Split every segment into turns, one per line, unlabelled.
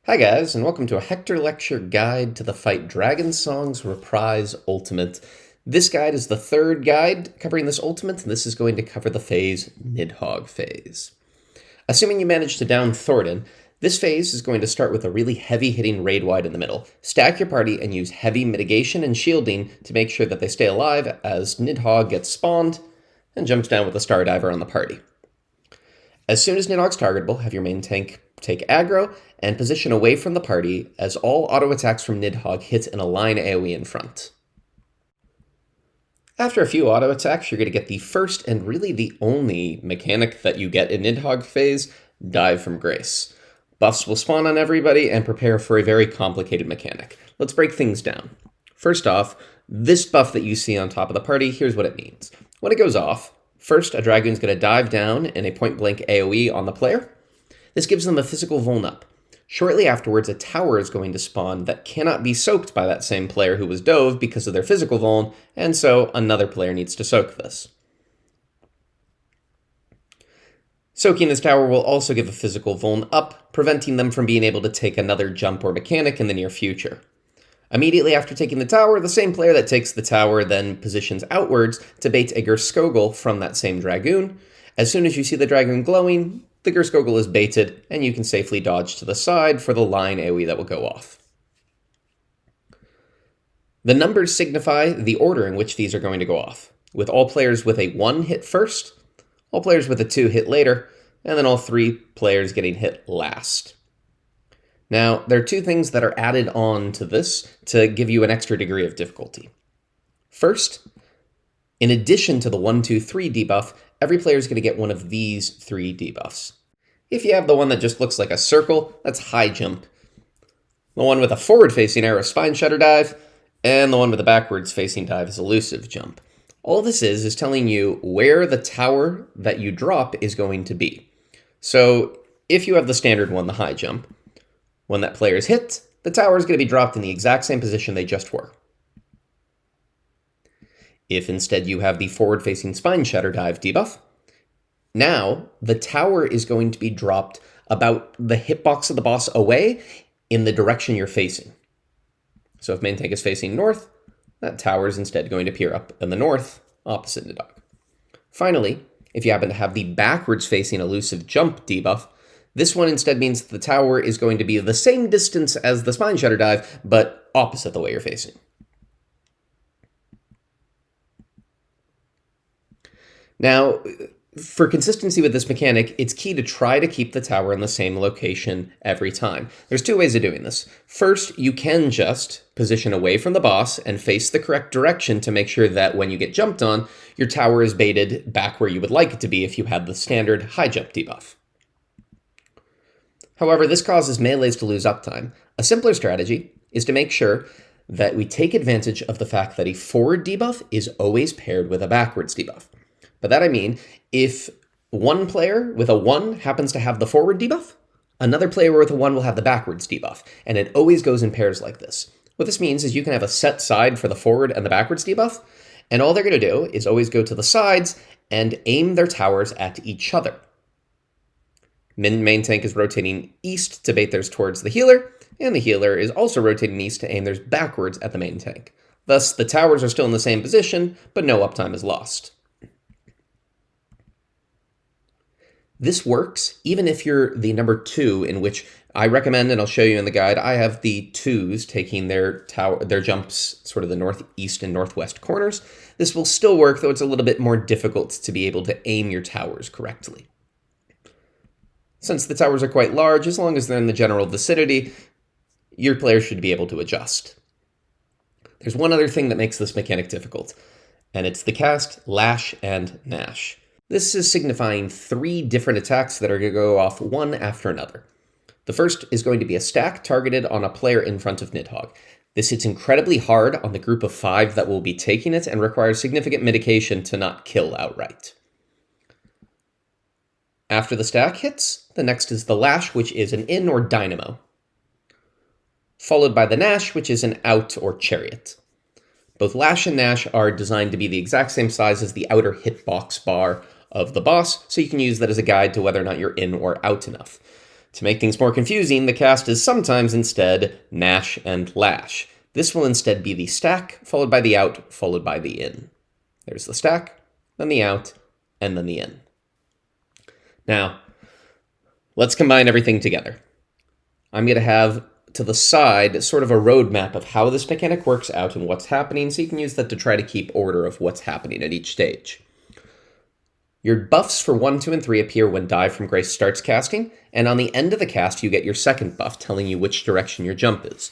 Hi guys, and welcome to a Hector Lecture guide to the fight Dragonsong's Reprise Ultimate. This guide is the third guide covering this ultimate, and this is going to cover the phase Nidhogg phase. Assuming you manage to down Thornton, this phase is going to start with a really heavy-hitting raid wide in the middle. Stack your party and use heavy mitigation and shielding to make sure that they stay alive as Nidhogg gets spawned and jumps down with a Star Diver on the party. As soon as Nidhogg's targetable, have your main tank take aggro and position away from the party as all auto attacks from Nidhogg hit in a line AoE in front. After a few auto attacks, you're going to get the first and really the only mechanic that you get in Nidhogg phase, Dive from Grace. Buffs will spawn on everybody and prepare for a very complicated mechanic. Let's break things down. First off, this buff that you see on top of the party, here's what it means. When it goes off, first a Dragoon's going to dive down in a point-blank AoE on the player. This gives them a physical vuln up. Shortly afterwards, a tower is going to spawn that cannot be soaked by that same player who was dove because of their physical vuln, and so another player needs to soak this. Soaking this tower will also give a physical vuln up, preventing them from being able to take another jump or mechanic in the near future. Immediately after taking the tower, the same player that takes the tower then positions outwards to bait a Gerskogel from that same Dragoon. As soon as you see the Dragoon glowing, the Gerskogel is baited, and you can safely dodge to the side for the line AoE that will go off. The numbers signify the order in which these are going to go off, with all players with a 1 hit first, all players with a 2 hit later, and then all 3 players getting hit last. Now, there are 2 things that are added on to this to give you an extra degree of difficulty. First, in addition to the 1, 2, 3 debuff, every player is going to get one of these 3 debuffs. If you have the one that just looks like a circle, that's high jump. The one with a forward-facing arrow is spine shutter dive, and the one with a backwards-facing dive is elusive jump. All this is telling you where the tower that you drop is going to be. So if you have the standard one, the high jump, when that player is hit, the tower is going to be dropped in the exact same position they just were. If instead you have the forward-facing spine shatter dive debuff, now the tower is going to be dropped about the hitbox of the boss away in the direction you're facing. So if main tank is facing north, that tower is instead going to appear up in the north, opposite Nidhogg. Finally, if you happen to have the backwards-facing elusive jump debuff, this one instead means that the tower is going to be the same distance as the spine shatter dive, but opposite the way you're facing. Now, for consistency with this mechanic, it's key to try to keep the tower in the same location every time. There's 2 ways of doing this. First, you can just position away from the boss and face the correct direction to make sure that when you get jumped on, your tower is baited back where you would like it to be if you had the standard high jump debuff. However, this causes melees to lose uptime. A simpler strategy is to make sure that we take advantage of the fact that a forward debuff is always paired with a backwards debuff. By that I mean, if one player with a 1 happens to have the forward debuff, another player with a 1 will have the backwards debuff, and it always goes in pairs like this. What this means is you can have a set side for the forward and the backwards debuff, and all they're going to do is always go to the sides and aim their towers at each other. Main tank is rotating east to bait theirs towards the healer, and the healer is also rotating east to aim theirs backwards at the main tank. Thus, the towers are still in the same position, but no uptime is lost. This works even if you're the number 2, in which I recommend, and I'll show you in the guide, I have the 2s taking their jumps sort of the northeast and northwest corners. This will still work, though it's a little bit more difficult to be able to aim your towers correctly. Since the towers are quite large, as long as they're in the general vicinity, your player should be able to adjust. There's one other thing that makes this mechanic difficult, and it's the cast, Lash, and Gnash. This is signifying 3 different attacks that are going to go off one after another. The first is going to be a stack targeted on a player in front of Nidhogg. This hits incredibly hard on the group of 5 that will be taking it and requires significant mitigation to not kill outright. After the stack hits, the next is the Lash, which is an in or dynamo, followed by the Gnash, which is an out or chariot. Both Lash and Gnash are designed to be the exact same size as the outer hitbox bar of the boss, so you can use that as a guide to whether or not you're in or out enough. To make things more confusing, the cast is sometimes instead Gnash and Lash. This will instead be the stack, followed by the out, followed by the in. There's the stack, then the out, and then the in. Now, let's combine everything together. I'm going to have to the side sort of a roadmap of how this mechanic works out and what's happening, so you can use that to try to keep order of what's happening at each stage. Your buffs for 1, 2, and 3 appear when Dive from Grace starts casting, and on the end of the cast you get your second buff telling you which direction your jump is.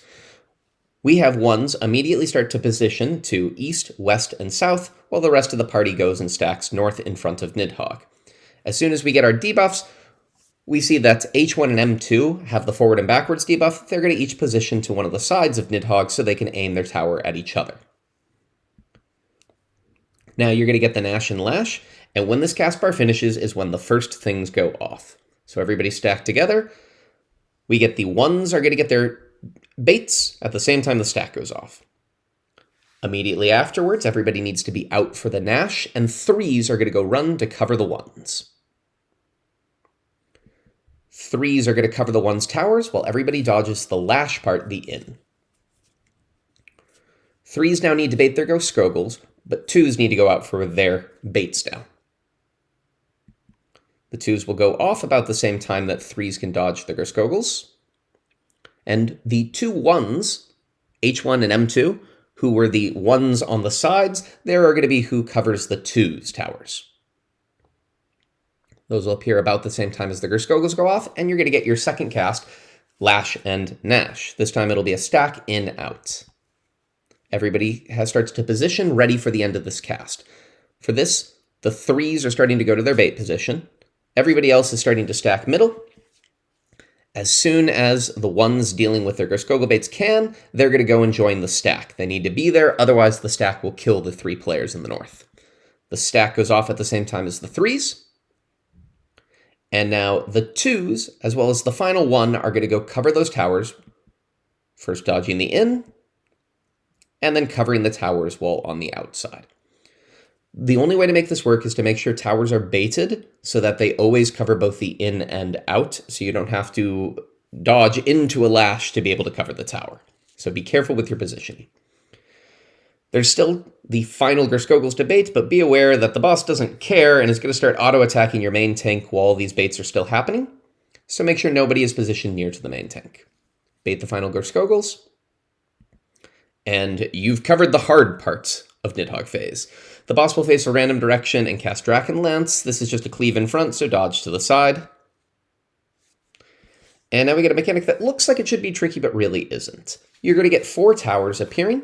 We have ones immediately start to position to east, west, and south, while the rest of the party goes and stacks north in front of Nidhogg. As soon as we get our debuffs, we see that H1 and M2 have the forward and backwards debuff. They're going to each position to one of the sides of Nidhogg so they can aim their tower at each other. Now you're going to get the Gnash and Lash, and when this cast bar finishes is when the first things go off. So everybody stacked together. We get the ones are going to get their baits at the same time the stack goes off. Immediately afterwards, everybody needs to be out for the Gnash, and 3s are going to go run to cover the 1s. 3s are going to cover the 1's towers, while everybody dodges the Lash part, the in. 3s now need to bait their Ghost Skogels, but 2s need to go out for their baits now. The 2s will go off about the same time that 3s can dodge their Ghost Skogels. And the 2 1s, H1 and M2, who were the 1s on the sides, there are going to be who covers the 2s towers. Those will appear about the same time as the Ghost Skogels go off, and you're going to get your second cast, Lash and Gnash. This time it'll be a stack in, out. Everybody starts to position, ready for the end of this cast. For this, the 3s are starting to go to their bait position. Everybody else is starting to stack middle. As soon as the 1s dealing with their Ghost Skogel baits can, they're going to go and join the stack. They need to be there, otherwise the stack will kill the 3 players in the north. The stack goes off at the same time as the 3s. And now the 2s, as well as the final 1, are going to go cover those towers. First dodging the in, and then covering the towers while on the outside. The only way to make this work is to make sure towers are baited so that they always cover both the in and out, so you don't have to dodge into a Lash to be able to cover the tower. So be careful with your positioning. There's still the final Ghost Skogels to bait, but be aware that the boss doesn't care and is going to start auto-attacking your main tank while these baits are still happening, so make sure nobody is positioned near to the main tank. Bait the final Ghost Skogels, and you've covered the hard parts of Nidhogg phase. The boss will face a random direction and cast Dragonlance. This is just a cleave in front, so dodge to the side. And now we get a mechanic that looks like it should be tricky, but really isn't. You're going to get 4 towers appearing.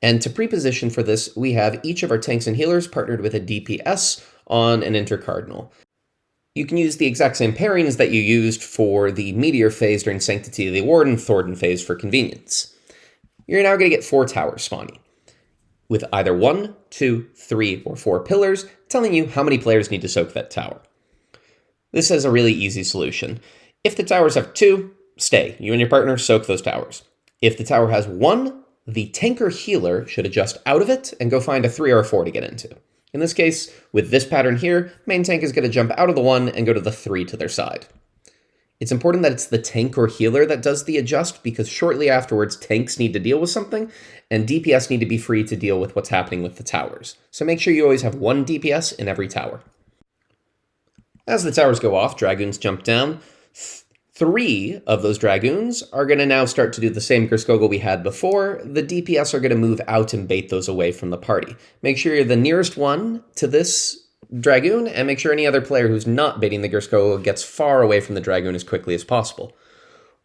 And to pre-position for this, we have each of our tanks and healers partnered with a DPS on an intercardinal. You can use the exact same pairings that you used for the Meteor phase during Sanctity of the Award and Thornton phase for convenience. You're now going to get 4 towers spawning, with either 1, 2, 3, or 4 pillars, telling you how many players need to soak that tower. This is a really easy solution. If the towers have 2, stay. You and your partner soak those towers. If the tower has 1, the tanker healer should adjust out of it and go find a 3 or a 4 to get into. In this case, with this pattern here, main tank is going to jump out of the 1 and go to the 3 to their side. It's important that it's the tank or healer that does the adjust, because shortly afterwards, tanks need to deal with something, and DPS need to be free to deal with what's happening with the towers. So make sure you always have 1 DPS in every tower. As the towers go off, Dragoons jump down. 3 of those Dragoons are going to now start to do the same Ghost Skogel we had before. The DPS are going to move out and bait those away from the party. Make sure you're the nearest one to this Dragoon, and make sure any other player who's not baiting the Ghost Skogel gets far away from the Dragoon as quickly as possible.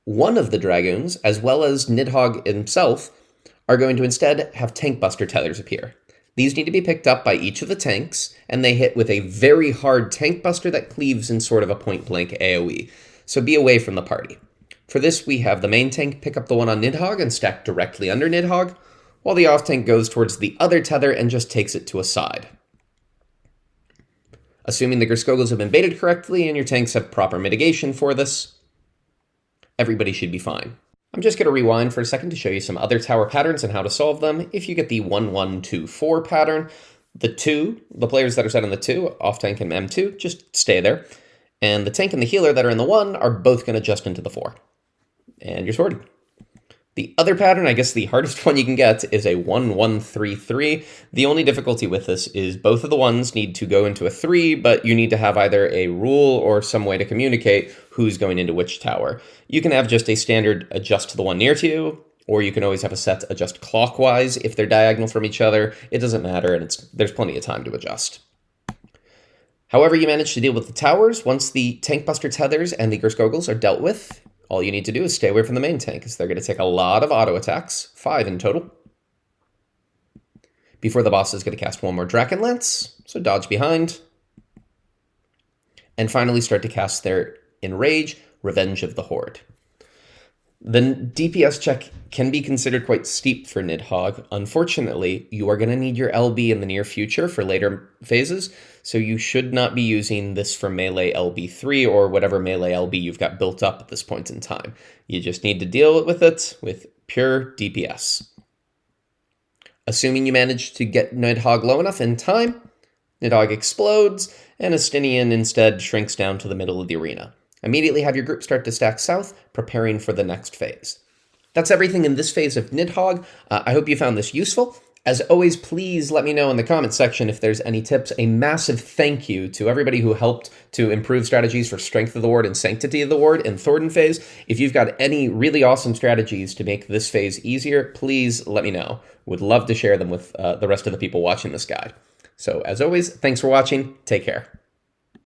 One of the Dragoons, as well as Nidhogg himself, are going to instead have Tank Buster tethers appear. These need to be picked up by each of the tanks, and they hit with a very hard Tank Buster that cleaves in sort of a point-blank AoE. So be away from the party. For this, we have the main tank pick up the one on Nidhogg and stack directly under Nidhogg, while the off tank goes towards the other tether and just takes it to a side. Assuming the Ghost Skogels have been baited correctly and your tanks have proper mitigation for this, everybody should be fine. I'm just going to rewind for a second to show you some other tower patterns and how to solve them. If you get the 1-1-2-4 pattern, the players that are set on the 2, off tank and M2, just stay there. And the tank and the healer that are in the 1 are both going to adjust into the 4. And you're sorted. The other pattern, I guess the hardest one you can get, is a 1-1-3-3. The only difficulty with this is both of the 1s need to go into a 3, but you need to have either a rule or some way to communicate who's going into which tower. You can have just a standard adjust to the one near to you, or you can always have a set adjust clockwise if they're diagonal from each other. It doesn't matter, and there's plenty of time to adjust. However you manage to deal with the towers, once the Tank Buster Tethers and the Gerskogels are dealt with, all you need to do is stay away from the main tank, because they're going to take a lot of auto attacks, 5 in total. Before the boss is going to cast 1 more Drakenlance, so dodge behind. And finally start to cast their Enrage, Revenge of the Horde. The DPS check can be considered quite steep for Nidhogg. Unfortunately, you are going to need your LB in the near future for later phases, so you should not be using this for melee LB3 or whatever melee LB you've got built up at this point in time. You just need to deal with it with pure DPS. Assuming you manage to get Nidhogg low enough in time, Nidhogg explodes, and Estinian instead shrinks down to the middle of the arena. Immediately have your group start to stack south, preparing for the next phase. That's everything in this phase of Nidhogg. I hope you found this useful. As always, please let me know in the comments section if there's any tips. A massive thank you to everybody who helped to improve strategies for Strength of the Ward and Sanctity of the Ward in Thornton phase. If you've got any really awesome strategies to make this phase easier, please let me know. Would love to share them with the rest of the people watching this guide. So as always, thanks for watching. Take care.